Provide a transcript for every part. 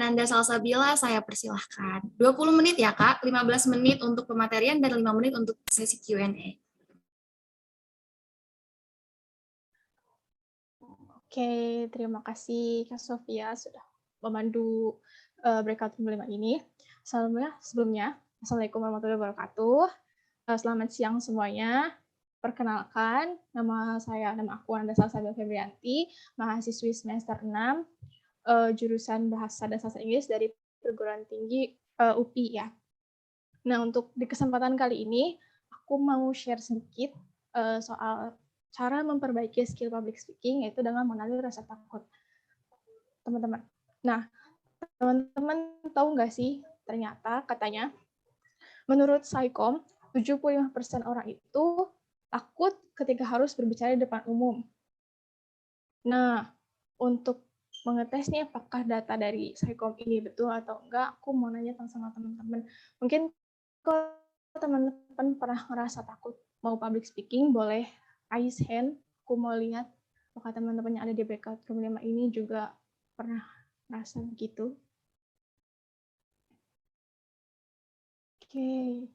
Ananda Salsabila, saya persilahkan. 20 menit ya Kak, 15 menit untuk pematerian dan 5 menit untuk sesi Q&A. Oke, terima kasih Kak Sofia sudah memandu breakout room 5 ini. Sebelumnya, Assalamualaikum warahmatullahi wabarakatuh. Selamat siang semuanya. Perkenalkan, nama aku Ananda Salsabila Febrianti, mahasiswi semester 6, jurusan Bahasa dan Sastra Inggris dari Perguruan Tinggi UPI ya. Nah, untuk di kesempatan kali ini, aku mau share sedikit soal cara memperbaiki skill public speaking, yaitu dengan mengenali rasa takut. Teman-teman. Nah, teman-teman tahu nggak sih, ternyata katanya, menurut Psycom, 75% orang itu takut ketika harus berbicara di depan umum. Nah, untuk mengetes nih apakah data dari Psycom ini betul atau enggak, aku mau nanya sama teman-teman. Mungkin kalau teman-teman pernah ngerasa takut mau public speaking, boleh raise hand. Aku mau lihat apakah teman-teman yang ada di breakout room 5 ini juga pernah merasa begitu. Oke.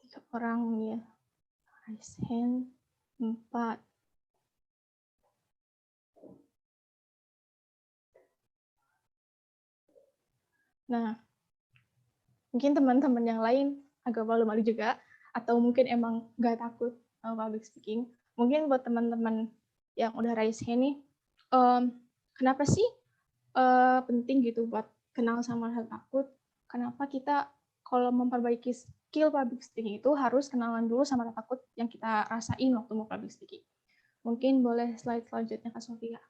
Tiga orang ya. Raise hand. 4. Nah, mungkin teman-teman yang lain agak malu-malu juga, atau mungkin emang nggak takut public speaking. Mungkin buat teman-teman yang udah raise hand nih, kenapa sih penting gitu buat kenal sama rasa takut? Kenapa kita kalau memperbaiki skill public speaking itu harus kenalan dulu sama rasa takut yang kita rasain waktu mau public speaking? Mungkin boleh slide selanjutnya Kak Sofia.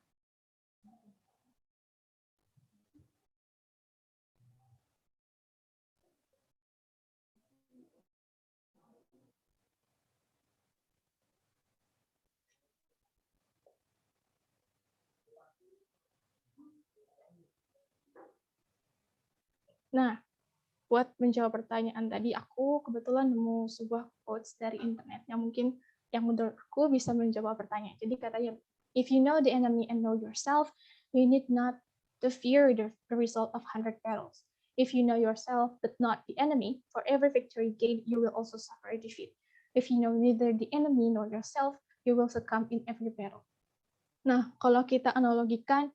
Nah, buat menjawab pertanyaan tadi, aku kebetulan nemu sebuah quotes dari internet yang mungkin yang menurut aku bisa menjawab pertanyaan. Jadi katanya, if you know the enemy and know yourself, you need not to fear the result of 100 battles. If you know yourself but not the enemy, for every victory gained, you will also suffer a defeat. If you know neither the enemy nor yourself, you will succumb in every battle. Nah, kalau kita analogikan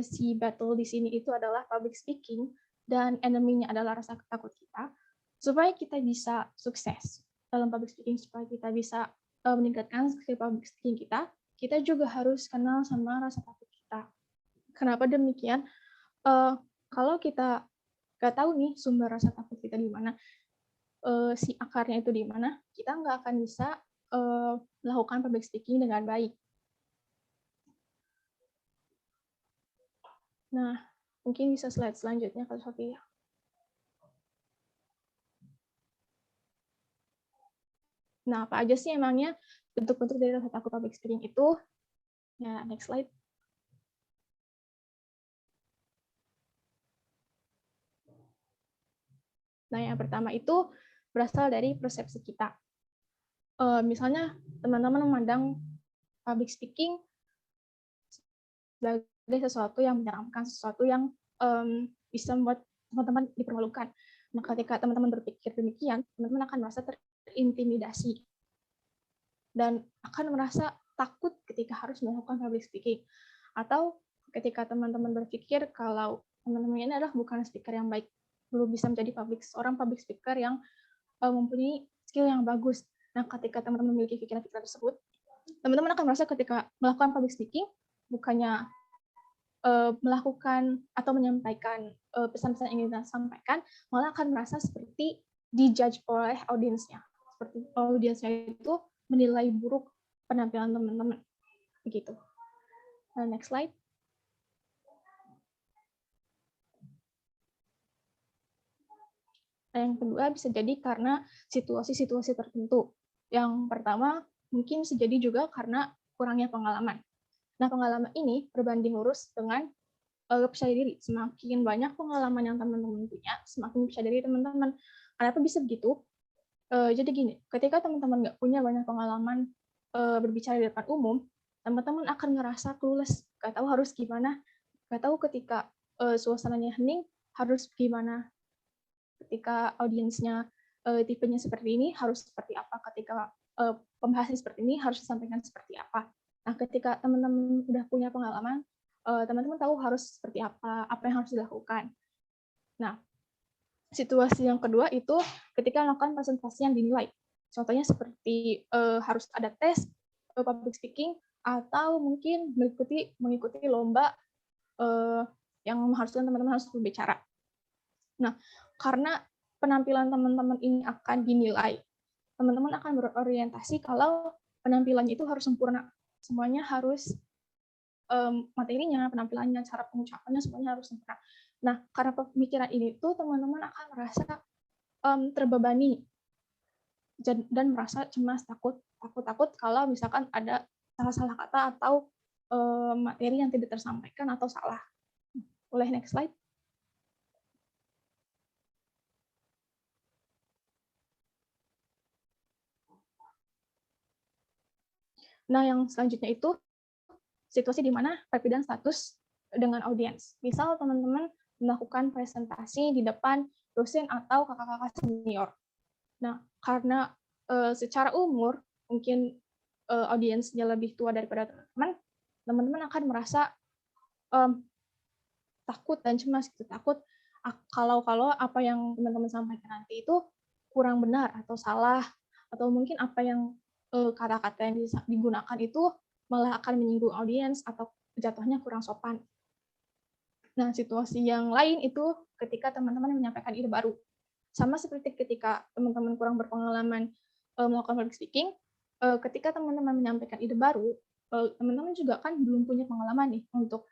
si battle di sini itu adalah public speaking, dan enemy-nya adalah rasa takut kita, supaya kita bisa sukses dalam public speaking, supaya kita bisa meningkatkan skill public speaking kita juga harus kenal sama rasa takut kita. Kenapa demikian? Kalau kita nggak tahu nih sumber rasa takut kita di mana, si akarnya itu di mana, kita nggak akan bisa melakukan public speaking dengan baik. Nah, mungkin bisa slide selanjutnya, Kak Sofia. Nah, apa aja sih emangnya bentuk-bentuk dari rasa takut public speaking itu? Ya, next slide. Nah, yang pertama itu berasal dari persepsi kita. Misalnya, teman-teman memandang public speaking sebagai sesuatu yang menyeramkan, sesuatu yang bisa membuat teman-teman dipermalukan. Nah, ketika teman-teman berpikir demikian, teman-teman akan merasa terintimidasi dan akan merasa takut ketika harus melakukan public speaking. Atau ketika teman-teman berpikir kalau teman-teman ini adalah bukan speaker yang baik, belum bisa menjadi seorang public speaker yang mempunyai skill yang bagus. Nah, ketika teman-teman memiliki pikiran-pikiran tersebut, teman-teman akan merasa ketika melakukan public speaking, bukannya melakukan atau menyampaikan pesan-pesan yang ingin kita sampaikan, malah akan merasa seperti dijudge oleh audiensnya. Seperti audiensnya itu menilai buruk penampilan teman-teman. Begitu. Next slide. Nah, yang kedua bisa jadi karena situasi-situasi tertentu. Yang pertama mungkin bisa jadi juga karena kurangnya pengalaman. Nah, pengalaman ini berbanding lurus dengan percaya diri. Semakin banyak pengalaman yang teman-teman punya, semakin percaya diri teman-teman. Kenapa bisa begitu? Jadi gini, ketika teman-teman nggak punya banyak pengalaman berbicara di depan umum, teman-teman akan ngerasa clueless, nggak tahu harus gimana, nggak tahu ketika suasananya hening harus gimana, ketika audiensnya tipenya seperti ini harus seperti apa, ketika pembahasan seperti ini harus disampaikan seperti apa. Nah, ketika teman-teman udah punya pengalaman, teman-teman tahu harus seperti apa yang harus dilakukan. Nah, situasi yang kedua itu ketika melakukan presentasi yang dinilai. Contohnya seperti harus ada tes public speaking atau mungkin mengikuti lomba yang mengharuskan teman-teman harus berbicara. Nah, karena penampilan teman-teman ini akan dinilai, teman-teman akan berorientasi kalau penampilannya itu harus sempurna. Semuanya harus materinya, penampilannya, cara pengucapannya semuanya harus sempurna. Nah, karena pemikiran ini tuh teman-teman akan merasa terbebani dan merasa cemas, takut kalau misalkan ada salah-salah kata atau materi yang tidak tersampaikan atau salah. Boleh next slide. Nah, yang selanjutnya itu situasi di mana perbedaan status dengan audiens. Misal teman-teman melakukan presentasi di depan dosen atau kakak-kakak senior. Nah, karena secara umur mungkin audiensnya lebih tua daripada teman-teman, teman-teman akan merasa takut dan cemas gitu, takut kalau apa yang teman-teman sampaikan nanti itu kurang benar atau salah, atau mungkin apa yang kata-kata yang digunakan itu malah akan menyinggung audiens atau jatuhnya kurang sopan. Nah, situasi yang lain itu ketika teman-teman menyampaikan ide baru. Sama seperti ketika teman-teman kurang berpengalaman melakukan public speaking, ketika teman-teman menyampaikan ide baru, teman-teman juga kan belum punya pengalaman nih untuk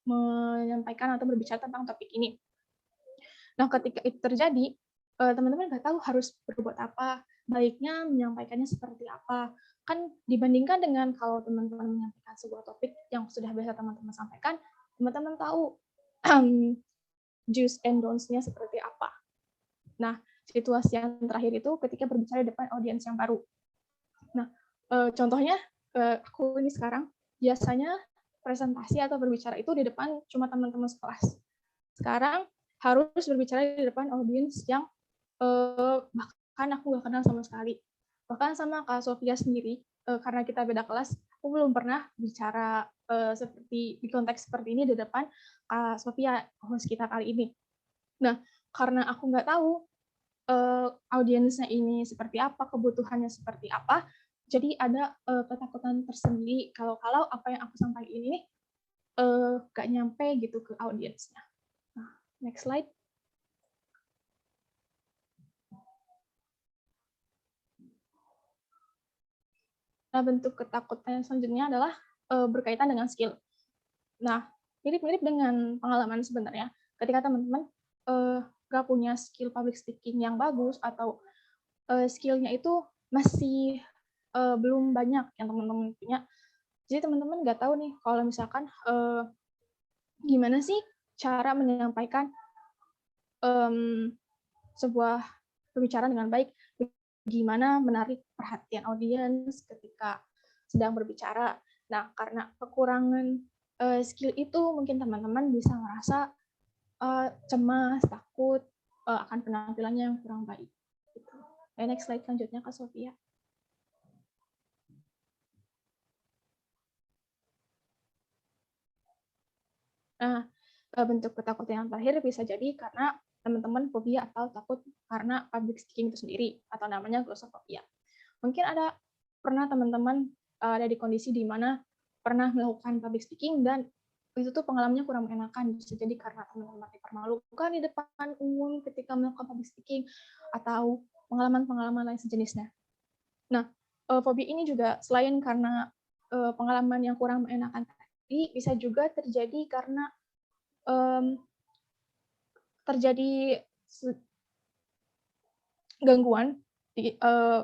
menyampaikan atau berbicara tentang topik ini. Nah, ketika itu terjadi, teman-teman nggak tahu harus berbuat apa, baiknya menyampaikannya seperti apa. Kan dibandingkan dengan kalau teman-teman menyampaikan sebuah topik yang sudah biasa teman-teman sampaikan, teman-teman tahu do's and don'ts-nya seperti apa. Nah, situasi yang terakhir itu ketika berbicara di depan audiens yang baru. Nah, contohnya aku ini sekarang biasanya presentasi atau berbicara itu di depan cuma teman-teman sekelas. Sekarang harus berbicara di depan audiens yang bahkan aku nggak kenal sama sekali. Bahkan sama Kak Sofia sendiri, karena kita beda kelas, aku belum pernah bicara seperti di konteks seperti ini di depan Kak Sofia, host kita kali ini. Nah, karena aku nggak tahu audiensnya ini seperti apa, kebutuhannya seperti apa, jadi ada ketakutan tersendiri kalau apa yang aku sampaikan ini nggak nyampe gitu ke audiensnya. Nah, next slide. Nah, bentuk ketakutan yang selanjutnya adalah berkaitan dengan skill. Nah, mirip-mirip dengan pengalaman sebenarnya. Ketika teman-teman nggak punya skill public speaking yang bagus atau skill-nya itu masih belum banyak yang teman-teman punya. Jadi teman-teman nggak tahu nih kalau misalkan gimana sih cara menyampaikan sebuah pembicaraan dengan baik, gimana menarik perhatian audiens ketika sedang berbicara. Nah, karena kekurangan skill itu mungkin teman-teman bisa merasa cemas, takut akan penampilannya yang kurang baik. Gitu. Next slide selanjutnya Kak Sofia. Nah, bentuk ketakutan yang terakhir bisa jadi karena teman-teman fobia atau takut karena public speaking itu sendiri, atau namanya glossophobia. Mungkin pernah teman-teman ada di kondisi di mana pernah melakukan public speaking dan itu tuh pengalamannya kurang mengenakan. Bisa jadi karena teman-teman dipermalukan di depan umum ketika melakukan public speaking atau pengalaman-pengalaman lain sejenisnya. Nah, fobia ini juga selain karena pengalaman yang kurang mengenakan tadi, bisa juga terjadi karena terjadi gangguan,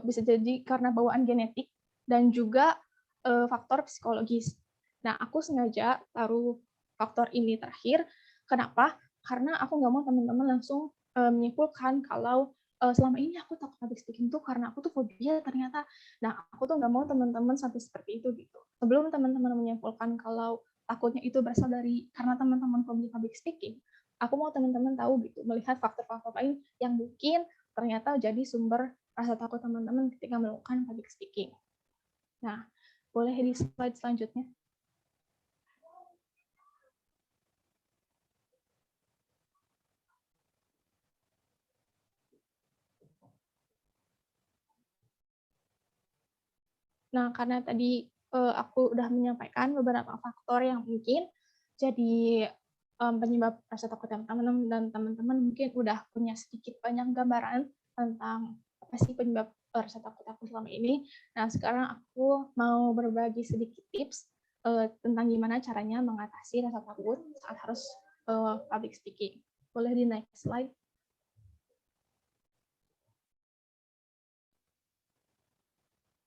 bisa jadi karena bawaan genetik dan juga faktor psikologis. Nah, aku sengaja taruh faktor ini terakhir. Kenapa? Karena aku nggak mau teman-teman langsung menyimpulkan kalau selama ini aku takut public speaking tuh karena aku tuh fobia ternyata. Nah, aku tuh nggak mau teman-teman sampai seperti itu gitu. Sebelum teman-teman menyimpulkan kalau takutnya itu berasal dari karena teman-teman fobia public speaking, aku mau teman-teman tahu gitu, melihat faktor-faktor lain yang mungkin ternyata jadi sumber rasa takut teman-teman ketika melakukan public speaking. Nah, boleh di slide selanjutnya. Nah, karena tadi aku udah menyampaikan beberapa faktor yang mungkin jadi penyebab rasa takut teman-teman, dan teman-teman mungkin udah punya sedikit banyak gambaran tentang apa sih penyebab rasa takut aku selama ini. Nah, sekarang aku mau berbagi sedikit tips tentang gimana caranya mengatasi rasa takut saat harus public speaking. Boleh di next slide.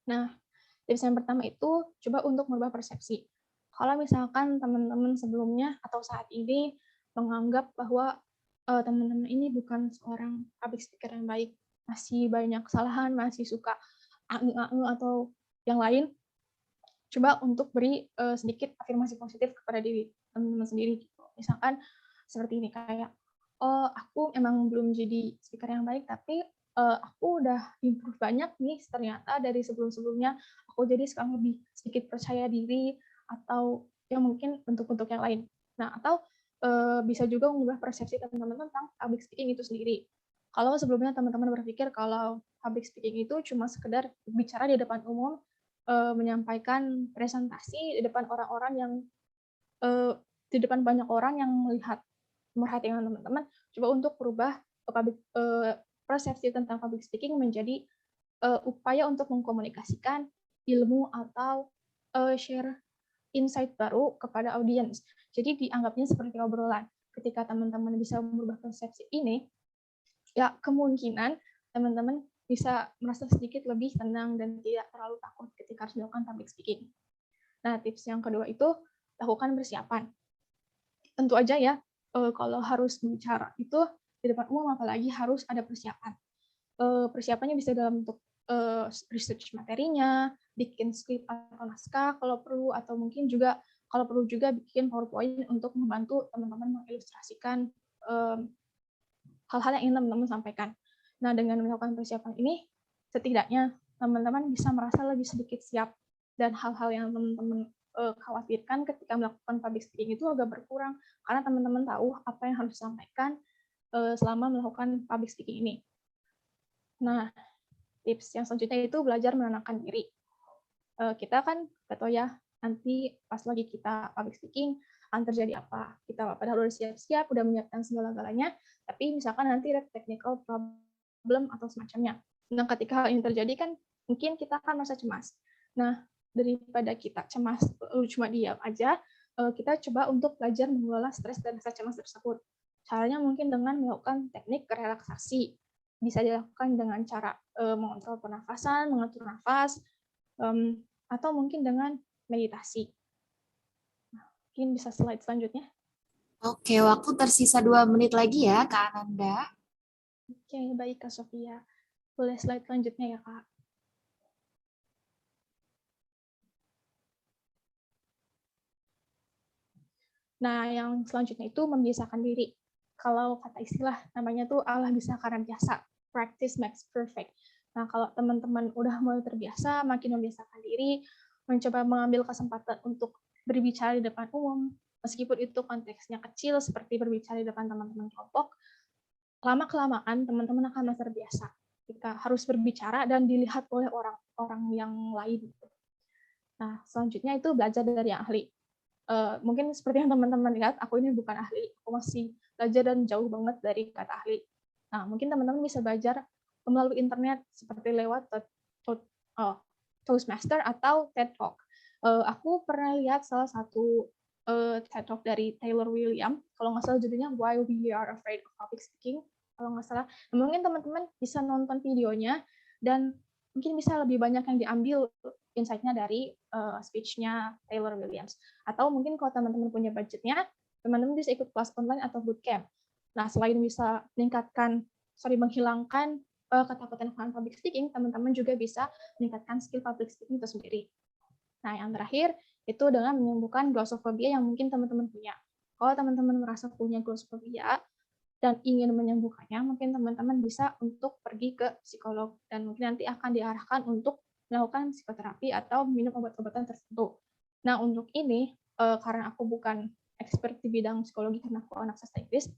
Nah, tips yang pertama itu coba untuk merubah persepsi. Kalau misalkan teman-teman sebelumnya atau saat ini menganggap bahwa teman-teman ini bukan seorang public speaker yang baik, masih banyak kesalahan, masih suka angu-angu atau yang lain, coba untuk beri sedikit afirmasi positif kepada diri teman-teman sendiri. Gitu. Misalkan seperti ini, kayak, oh aku emang belum jadi speaker yang baik, tapi aku udah improve banyak nih ternyata dari sebelum-sebelumnya. Aku jadi sekarang lebih sedikit percaya diri, atau yang mungkin bentuk-bentuk yang lain. Nah, atau bisa juga mengubah persepsi teman-teman tentang public speaking itu sendiri. Kalau sebelumnya teman-teman berpikir kalau public speaking itu cuma sekedar bicara di depan umum, menyampaikan presentasi di depan orang-orang yang di depan banyak orang yang melihat merhatikan teman-teman, coba untuk berubah persepsi tentang public speaking menjadi upaya untuk mengkomunikasikan ilmu atau share insight baru kepada audiens. Jadi dianggapnya seperti obrolan. Ketika teman-teman bisa merubah persepsi ini, ya kemungkinan teman-teman bisa merasa sedikit lebih tenang dan tidak terlalu takut ketika harus melakukan public speaking. Nah, tips yang kedua itu lakukan persiapan. Tentu aja ya, kalau harus bicara itu di depan umum, apalagi harus ada persiapan. Persiapannya bisa dalam bentuk research materinya, bikin skrip atau naskah kalau perlu, atau mungkin juga kalau perlu juga bikin PowerPoint untuk membantu teman-teman mengilustrasikan hal-hal yang ingin teman-teman sampaikan. Nah, dengan melakukan persiapan ini, setidaknya teman-teman bisa merasa lebih sedikit siap, dan hal-hal yang teman-teman khawatirkan ketika melakukan public speaking itu agak berkurang, karena teman-teman tahu apa yang harus disampaikan selama melakukan public speaking ini. Nah, tips yang selanjutnya itu belajar menenangkan diri. Kita kan nggak tahu ya, nanti pas lagi kita public speaking, akan terjadi apa. Kita padahal udah siap-siap, udah menyiapkan segala-galanya, tapi misalkan nanti ada technical problem atau semacamnya. Nah, ketika hal ini terjadi kan, mungkin kita akan merasa cemas. Nah, daripada kita cemas, cuma diam aja, kita coba untuk belajar mengelola stres dan rasa cemas tersebut. Caranya mungkin dengan melakukan teknik relaksasi. Bisa dilakukan dengan cara mengontrol pernafasan, mengatur nafas, atau mungkin dengan meditasi. Nah, mungkin bisa slide selanjutnya. Oke, waktu tersisa 2 menit lagi ya, Kak Ananda. Oke, baik Kak Sofia. Boleh slide selanjutnya ya, Kak. Nah, yang selanjutnya itu membiasakan diri. Kalau kata istilah namanya tuh Allah bisa karena biasa. Practice makes perfect. Nah, kalau teman-teman udah mulai terbiasa, makin membiasakan diri, mencoba mengambil kesempatan untuk berbicara di depan umum, meskipun itu konteksnya kecil seperti berbicara di depan teman-teman kelompok, lama-kelamaan teman-teman akan merasa terbiasa ketika harus berbicara dan dilihat oleh orang-orang yang lain. Nah, selanjutnya itu belajar dari yang ahli. Mungkin seperti yang teman-teman lihat, aku ini bukan ahli, aku masih belajar dan jauh banget dari kata ahli. Nah, mungkin teman-teman bisa belajar melalui internet seperti lewat Toastmaster atau TED Talk. Aku pernah lihat salah satu TED Talk dari Taylor William, kalau nggak salah judulnya Why We Are Afraid of Public Speaking, kalau nggak salah. Nah, mungkin teman-teman bisa nonton videonya, dan mungkin bisa lebih banyak yang diambil insight-nya dari speech-nya Taylor Williams. Atau mungkin kalau teman-teman punya budgetnya, teman-teman bisa ikut kelas online atau bootcamp. Nah, selain bisa menghilangkan ketakutan akan public speaking, teman-teman juga bisa meningkatkan skill public speaking itu sendiri. Nah, yang terakhir itu dengan menyembuhkan glossophobia yang mungkin teman-teman punya. Kalau teman-teman merasa punya glossophobia dan ingin menyembuhkannya, mungkin teman-teman bisa untuk pergi ke psikolog dan mungkin nanti akan diarahkan untuk melakukan psikoterapi atau minum obat-obatan tertentu. Nah, untuk ini karena aku bukan expert di bidang psikologi karena aku anak sastra Inggris,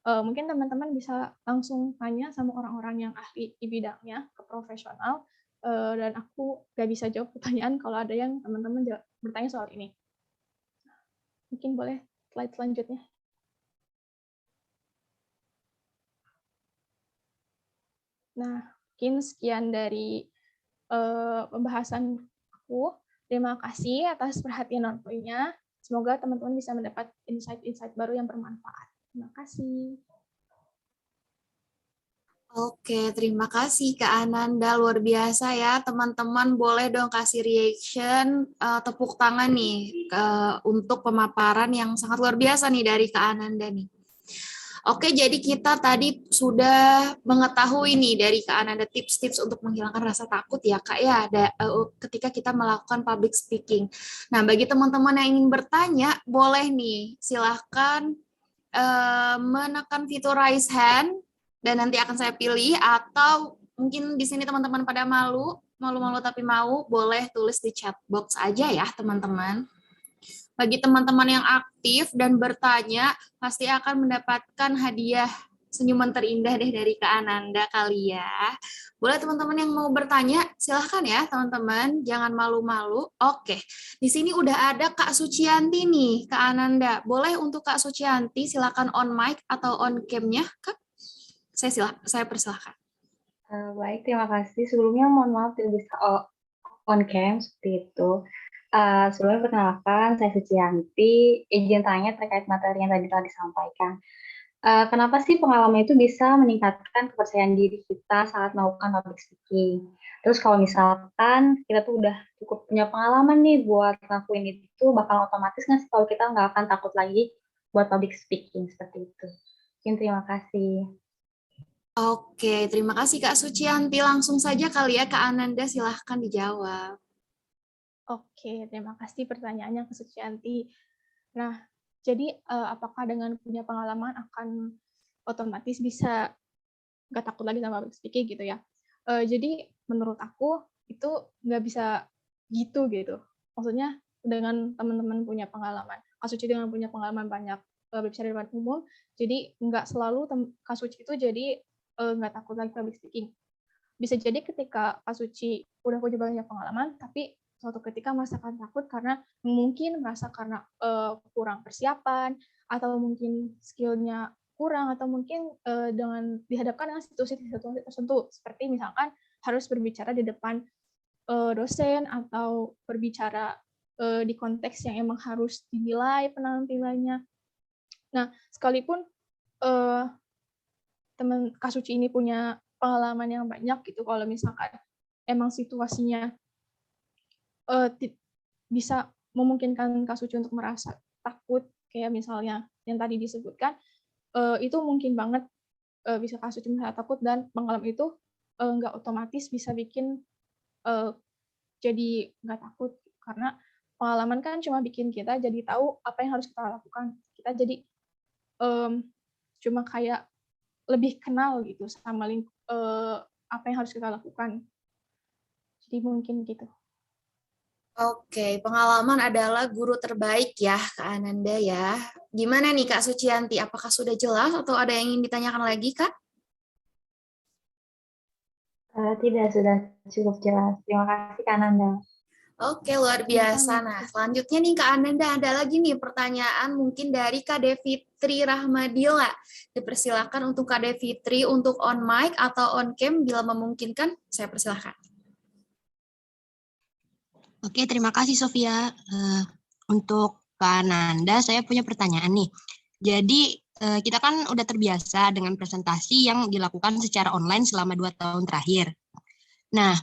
mungkin teman-teman bisa langsung tanya sama orang-orang yang ahli di bidangnya, ke profesional, dan aku nggak bisa jawab pertanyaan kalau ada yang teman-teman bertanya soal ini. Mungkin boleh slide selanjutnya. Nah, mungkin sekian dari pembahasan aku. Terima kasih atas perhatian dan poinnya. Semoga teman-teman bisa mendapat insight-insight baru yang bermanfaat. Terima kasih. Oke, terima kasih Kak Ananda, luar biasa ya. Teman-teman boleh dong kasih reaction, tepuk tangan nih untuk pemaparan yang sangat luar biasa nih dari Kak Ananda nih. Oke, jadi kita tadi sudah mengetahui nih dari Kak Ananda tips-tips untuk menghilangkan rasa takut ya Kak ya, ketika kita melakukan public speaking. Nah, bagi teman-teman yang ingin bertanya, boleh nih silahkan menekan fitur raise hand dan nanti akan saya pilih, atau mungkin di sini teman-teman pada malu-malu tapi mau, boleh tulis di chat box aja ya teman-teman. Bagi teman-teman yang aktif dan bertanya, pasti akan mendapatkan hadiah senyuman terindah deh dari Kak Ananda kali ya. Boleh teman-teman yang mau bertanya, silahkan ya teman-teman, jangan malu-malu. Oke, di sini udah ada Kak Sucianti nih, Kak Ananda. Boleh untuk Kak Sucianti, silakan on mic atau on cam-nya, Kak? Saya persilahkan. Baik, terima kasih. Sebelumnya mohon maaf tidak bisa on cam seperti itu. Sebelumnya perkenalkan, saya Sucianti. Izin tanya terkait materi yang tadi telah disampaikan. Kenapa sih pengalaman itu bisa meningkatkan kepercayaan diri kita saat melakukan public speaking? Terus kalau misalkan kita tuh udah cukup punya pengalaman nih buat ngelakuin itu, bakal otomatis nggak sih kalau kita nggak akan takut lagi buat public speaking seperti itu? Mungkin terima kasih. Oke, terima kasih Kak Sucianti. Langsung saja kali ya Kak Ananda, silahkan dijawab. Oke, terima kasih pertanyaannya Kak Sucianti. Nah, jadi apakah dengan punya pengalaman akan otomatis bisa nggak takut lagi sama public speaking gitu ya? Jadi menurut aku itu nggak bisa gitu. Maksudnya dengan teman-teman punya pengalaman, Kak Suci dengan punya pengalaman banyak berbicara di depan umum, jadi nggak selalu Kak Suci itu jadi nggak takut lagi public speaking. Bisa jadi ketika Kak Suci udah punya banyak pengalaman, tapi suatu ketika merasakan takut karena mungkin merasa karena kurang persiapan, atau mungkin skill-nya kurang, atau mungkin dengan dihadapkan dengan situasi-situasi tertentu, seperti misalkan harus berbicara di depan dosen, atau berbicara di konteks yang emang harus dinilai penampilannya. Nah, sekalipun teman Kak Suci ini punya pengalaman yang banyak gitu, kalau misalkan emang situasinya bisa memungkinkan Kak Suci untuk merasa takut, kayak misalnya yang tadi disebutkan, itu mungkin banget bisa Kak Suci merasa takut, dan pengalaman itu nggak otomatis bisa bikin jadi nggak takut, karena pengalaman kan cuma bikin kita jadi tahu apa yang harus kita lakukan. Kita jadi cuma kayak lebih kenal gitu sama apa yang harus kita lakukan. Jadi mungkin gitu. Oke, pengalaman adalah guru terbaik ya Kak Ananda ya. Gimana nih Kak Sucianti, apakah sudah jelas atau ada yang ingin ditanyakan lagi Kak? Tidak, sudah cukup jelas. Terima kasih Kak Nanda. Oke, luar biasa. Nah, selanjutnya nih Kak Ananda, ada lagi nih pertanyaan mungkin dari Kak Devitri Rahmadila. Dipersilakan untuk Kak Devitri untuk on mic atau on cam bila memungkinkan, saya persilahkan. Oke, terima kasih Sofia. Untuk Kak Ananda, saya punya pertanyaan nih. Jadi, kita kan udah terbiasa dengan presentasi yang dilakukan secara online selama 2 tahun terakhir. Nah,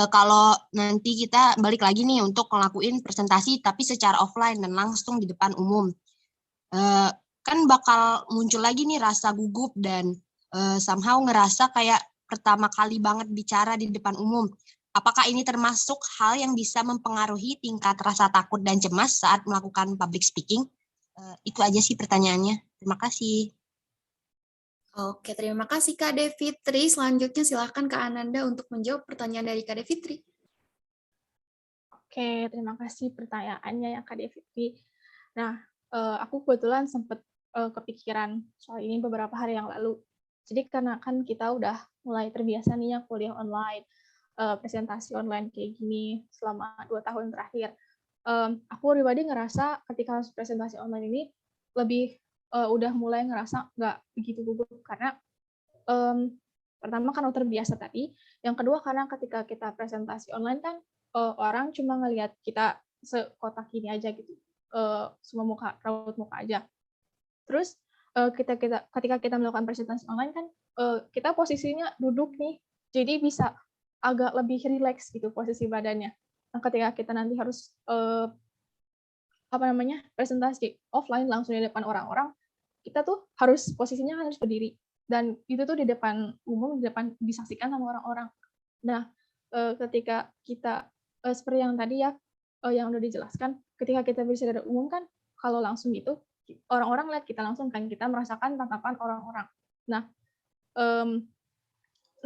kalau nanti kita balik lagi nih untuk ngelakuin presentasi tapi secara offline dan langsung di depan umum, kan bakal muncul lagi nih rasa gugup dan somehow ngerasa kayak pertama kali banget bicara di depan umum. Apakah ini termasuk hal yang bisa mempengaruhi tingkat rasa takut dan cemas saat melakukan public speaking? Itu aja sih pertanyaannya. Terima kasih. Oke, terima kasih Kak Devitri. Selanjutnya silahkan Kak Ananda untuk menjawab pertanyaan dari Kak Devitri. Oke, terima kasih pertanyaannya ya Kak Devitri. Nah, aku kebetulan sempat kepikiran soal ini beberapa hari yang lalu. Jadi karena kan kita udah mulai terbiasa nih ya kuliah online, presentasi online kayak gini selama 2 tahun terakhir. Aku pribadi ngerasa ketika presentasi online ini lebih udah mulai ngerasa nggak begitu gugup karena pertama karena terbiasa tadi, yang kedua karena ketika kita presentasi online kan orang cuma ngelihat kita sekotak ini aja gitu, semua muka, raut muka aja. Terus ketika kita melakukan presentasi online kan kita posisinya duduk nih, jadi bisa agak lebih rileks gitu posisi badannya. Nah, ketika kita nanti harus presentasi offline langsung di depan orang-orang, kita tuh posisinya harus berdiri, dan itu tuh di depan umum, di depan disaksikan sama orang-orang. Nah, ketika kita seperti yang tadi ya, yang udah dijelaskan, ketika kita berbicara umum kan, kalau langsung gitu, orang-orang lihat kita langsung kan, kita merasakan tatapan orang-orang. Nah,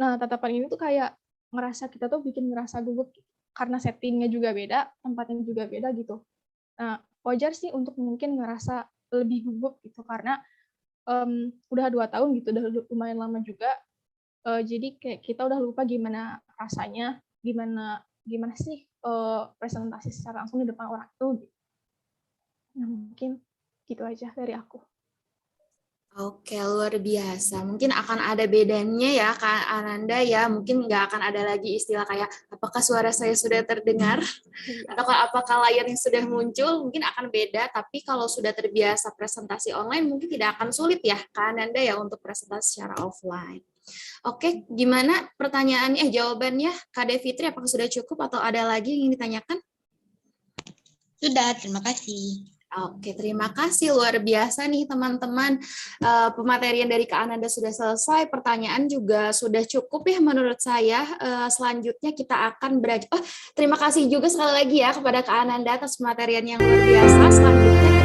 tatapan ini tuh kayak ngerasa kita tuh bikin ngerasa gugup karena settingnya juga beda, tempatnya juga beda gitu. Nah, wajar sih untuk mungkin ngerasa lebih gugup gitu karena udah 2 tahun gitu, udah lumayan lama juga. Jadi kayak kita udah lupa gimana rasanya, gimana sih presentasi secara langsung di depan orang itu. Nah, mungkin gitu aja dari aku. Oke, luar biasa. Mungkin akan ada bedanya ya, Kak Ananda ya. Mungkin nggak akan ada lagi istilah kayak, apakah suara saya sudah terdengar? Ataukah apakah layarnya sudah muncul? Mungkin akan beda, tapi kalau sudah terbiasa presentasi online, mungkin tidak akan sulit ya, Kak Ananda ya, untuk presentasi secara offline. Oke, gimana pertanyaannya, jawabannya, Kak Devitri, apakah sudah cukup atau ada lagi yang ingin ditanyakan? Sudah, terima kasih. Oke, terima kasih. Luar biasa nih teman-teman. Pematerian dari Kak Ananda sudah selesai. Pertanyaan juga sudah cukup ya menurut saya. Selanjutnya kita akan belajar. Terima kasih juga sekali lagi ya kepada Kak Ananda atas pematerian yang luar biasa. Selanjutnya